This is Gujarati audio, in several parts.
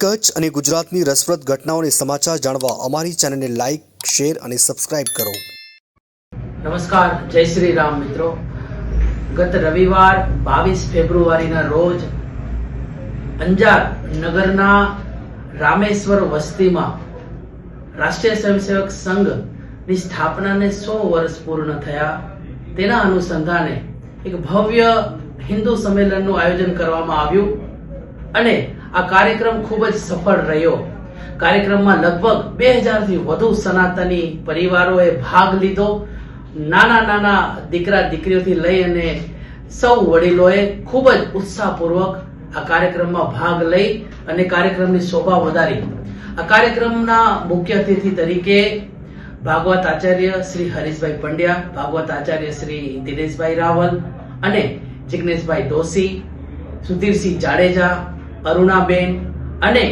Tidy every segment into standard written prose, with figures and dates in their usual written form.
કચ્છ અને ગુજરાતની રસપ્રદ ઘટનાઓને સમાચાર જાણવા અમારી ચેનલને લાઇક, શેર અને સબસ્ક્રાઇબ કરો. નમસ્કાર, જય શ્રી રામ મિત્રો. ગત રવિવાર 22 ફેબ્રુઆરીના રોજ અંજાર નગરના રામેશ્વર વસ્તીમાં રાષ્ટ્રીય સ્વયંસેવક સંઘની સ્થાપનાને 100 વર્ષ પૂર્ણ થયા. તેના અનુસંધાને એક ભવ્ય હિન્દુ સંમેલનનું આયોજન કરવામાં આવ્યું અને આ કાર્યક્રમ ખૂબ જ સફળ રહ્યો. કાર્યક્રમમાં લગભગ 2000 થી વધુ સનાતની પરિવારોએ ભાગ લીધો. નાના દીકરા દીકરીઓથી લઈ અને સૌ વડીલોએ ખૂબ જ ઉત્સાહપૂર્વક આ કાર્યક્રમમાં ભાગ લઈ અને કાર્યક્રમની શોભા વધારી. આ કાર્યક્રમના મુખ્ય અતિથિ તરીકે ભાગવત આચાર્ય શ્રી હરીશભાઈ પંડ્યા, ભાગવત આચાર્ય શ્રી દિનેશભાઈ રાવલ અને જિગ્નેશભાઈ દોશી, સુધીરસિંહ જાડેજા, અરુણાબેન અને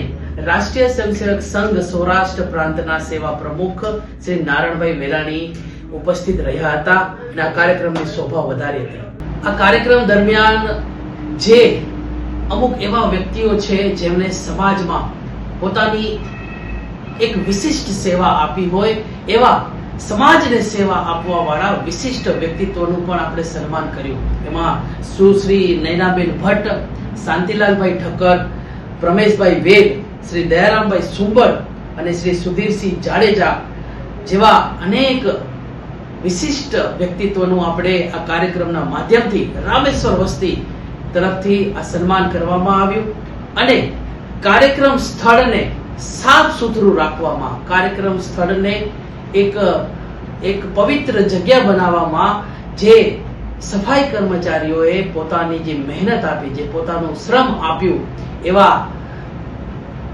રાષ્ટ્રીય સ્વયંસેવક સંઘ સૌરાષ્ટ્ર પ્રાંતના સેવા પ્રમુખ શ્રી નારણભાઈ વેલાણી ઉપસ્થિત રહ્યા હતા અને આ કાર્યક્રમની શોભા વધારી હતી. આ કાર્યક્રમ દરમિયાન જે અમુક એવા વ્યક્તિઓ છે જેમણે સમાજમાં પોતાની એક વિશિષ્ટ સેવા આપી હોય એવા સમાજને સેવા આપવા વાળા વિશિષ્ટ વ્યક્તિત્વનું પણ આપણે સન્માન કર્યું. એમાં સુશ્રી નૈનાબેન ભટ્ટ, શાંતિલાલભાઈ ઠક્કર, પ્રમેશભાઈ વેદ, શ્રી દયારામભાઈ સુંબર અને શ્રી સુધીરસિંહ જાડેજા જેવા અનેક વિશિષ્ટ વ્યક્તિત્વનું આપણે આ કાર્યક્રમના માધ્યમથી રામેશ્વર વસ્તી તરફથી આ સન્માન કરવામાં આવ્યું અને કાર્યક્રમ સ્થળને સાફ સુથરું રાખવામાં, કાર્યક્રમ સ્થળને એક પવિત્ર જગ્યા બનાવવામાં જે સફાઈ કર્મચારીઓએ પોતાની જે મહેનત આપી, જે પોતાનું શ્રમ આપ્યું એવા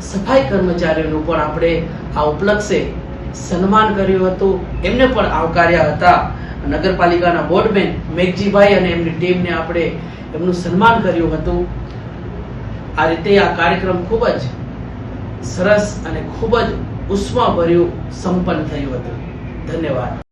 સફાઈ કર્મચારીઓનું પણ આપણે આ ઉપલક્ષે સન્માન કર્યું હતું. એમને પણ આવકાર્યા હતા. નગરપાલિકાના બોર્ડમેન મેઘજીભાઈ અને એમની ટીમને આપણે એમનું સન્માન કર્યું હતું. આ રીતે આ કાર્યક્રમ ખૂબ જ સરસ અને ખૂબ જ ઉષ્માભર્યું સંપન્ન થયું હતું. ધન્યવાદ.